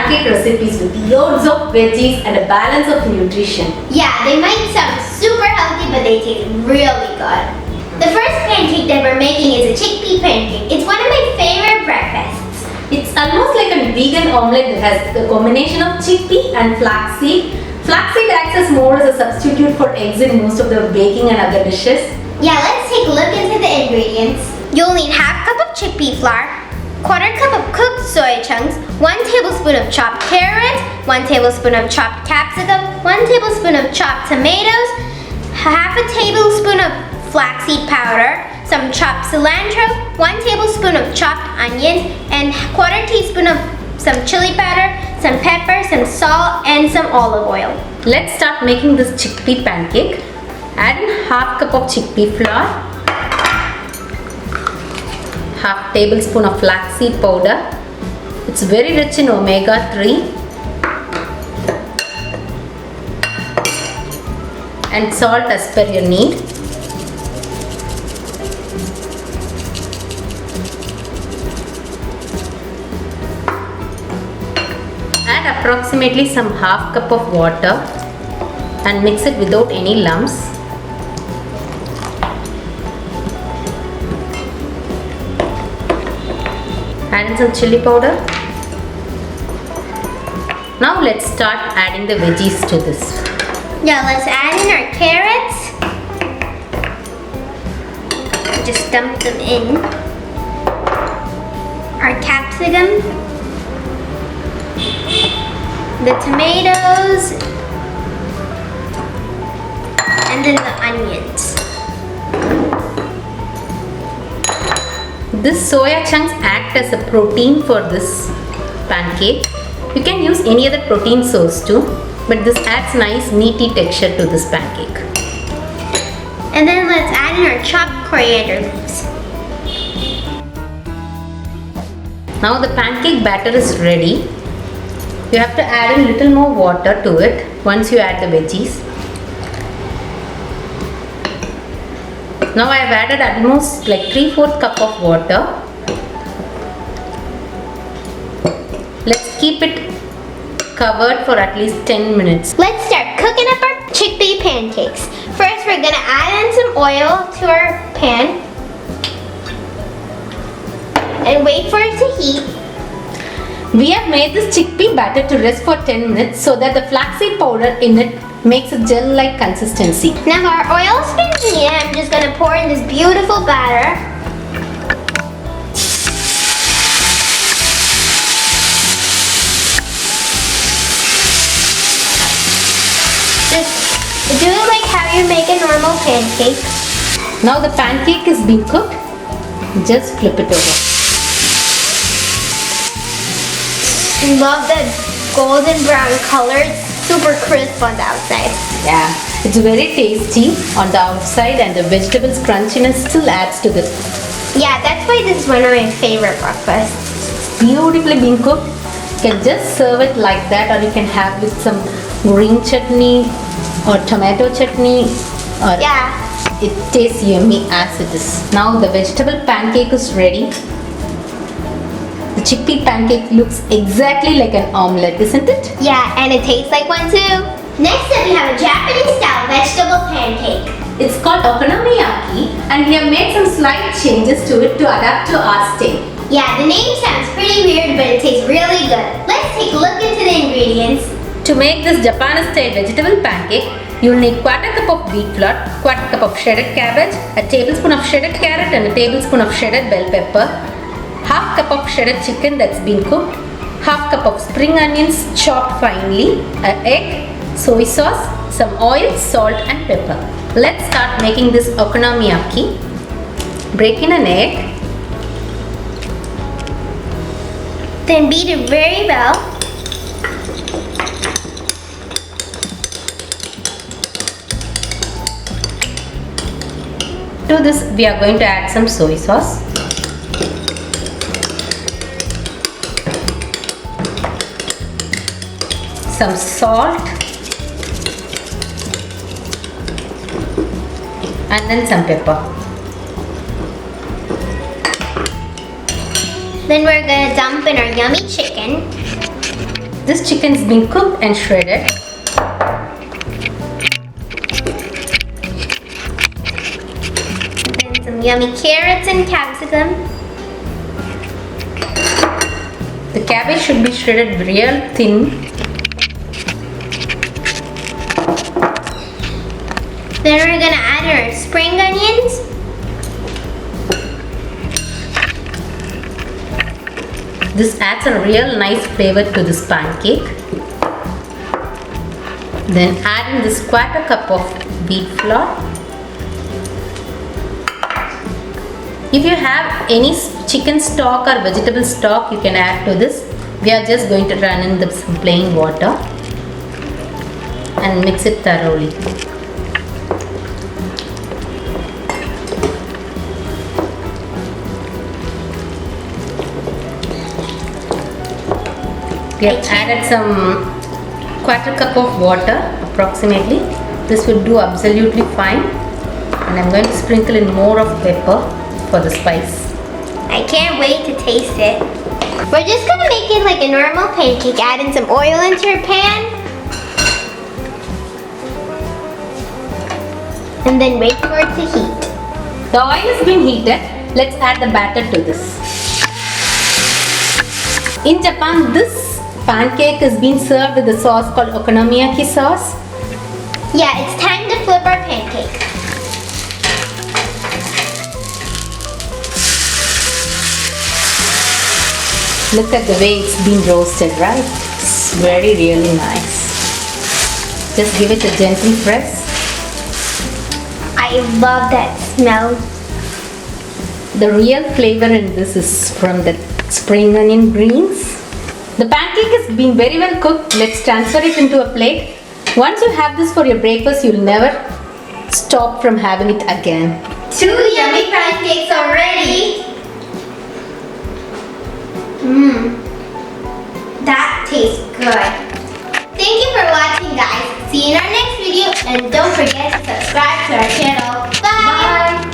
pancake recipes with loads of veggies and a balance of nutrition. Yeah, they might sound super healthy, but they taste really good. The first pancake that we're making is a chickpea pancake. It's one of my favorite breakfasts. It's almost like a vegan omelette that has a combination of chickpea and flaxseed. Flaxseed acts as more as a substitute for eggs in most of the baking and other dishes. Yeah, let's take a look into the ingredients. You'll need half cup of chickpea flour, quarter cup of cooked soy chunks, 1 tablespoon of chopped carrots, 1 tablespoon of chopped capsicum, 1 tablespoon of chopped tomatoes, half a tablespoon of flaxseed powder, some chopped cilantro, 1 tablespoon of chopped onions, and quarter teaspoon of some chili powder, some pepper, some salt, and some olive oil. Let's start making this chickpea pancake. Add in half cup of chickpea flour, half tablespoon of flaxseed powder. It's very rich in omega-3 and salt as per your need. Add approximately some half cup of water and mix it without any lumps. Add in some chili powder. Now let's start adding the veggies to this. Now let's add in our carrots. Just dump them in. Our capsicum. The tomatoes. And then the onions. This soya chunks act as a protein for this pancake. You can use any other protein source too, but this adds nice meaty texture to this pancake. And then let's add in our chopped coriander leaves. Now the pancake batter is ready. You have to add a little more water to it once you add the veggies. Now I have added almost like 3/4 cup of water. Let's keep it covered for at least 10 minutes. Let's start cooking up our chickpea pancakes. First, we're gonna add in some oil to our pan and wait for it to heat. We have made this chickpea batter to rest for 10 minutes so that the flaxseed powder in it makes a gel-like consistency. Now our oil's been heated. I'm just gonna pour in this beautiful batter. Just do it like how you make a normal pancake. Now the pancake is being cooked. Just flip it over. Love the golden brown color. It's super crisp on the outside. Yeah, it's very tasty on the outside and the vegetables crunchiness still adds to this. Yeah, that's why this is one of my favorite breakfasts. Beautifully being cooked. You can just serve it like that, or you can have with some green chutney or tomato chutney. Or Yeah. it tastes yummy as it is. Now the vegetable pancake is ready. The chickpea pancake looks exactly like an omelette, isn't it? Yeah, and it tastes like one too. Next up, we have a Japanese style vegetable pancake. It's called okonomiyaki, and we have made some slight changes to it to adapt to our style. Yeah, the name sounds pretty weird, but it tastes really good. Let's take a look into the ingredients. To make this Japanese style vegetable pancake, you'll need quarter cup of wheat flour, quarter cup of shredded cabbage, a tablespoon of shredded carrot and a tablespoon of shredded bell pepper, half cup of shredded chicken that's been cooked, half cup of spring onions chopped finely, an egg, soy sauce, some oil, salt and pepper. Let's start making this okonomiyaki. Break in an egg. Then beat it very well. To this we are going to add some soy sauce. Some salt and then some pepper. Then we're gonna dump in our yummy chicken. This chicken's been cooked and shredded. Then some yummy carrots and capsicum. The cabbage should be shredded real thin. Then we're gonna add our spring onions. This adds a real nice flavor to this pancake. Then add in this 1/4 cup of wheat flour. If you have any chicken stock or vegetable stock, you can add to this. We are just going to run in some plain water and mix it thoroughly. We have added some 1/4 cup of water approximately. This will do absolutely fine. And I'm going to sprinkle in more of pepper for the spice. I can't wait to taste it. We're just gonna make it like a normal pancake. Add in some oil into your pan. And then wait for it to heat. The oil has been heated. Let's add the batter to this. In Japan, this pancake is being served with a sauce called okonomiyaki sauce. Yeah, it's time to flip our pancake. Look at the way it's been roasted, right? It's really nice. Just give it a gentle press. I love that smell. The real flavor in this is from the spring onion greens. The pancake has been very well cooked. Let's transfer it into a plate. Once you have this for your breakfast, you'll never stop from having it again. 2 yummy pancakes are ready. That tastes good. Thank you for watching, guys. See you in our next video, and don't forget to subscribe to our channel. Bye!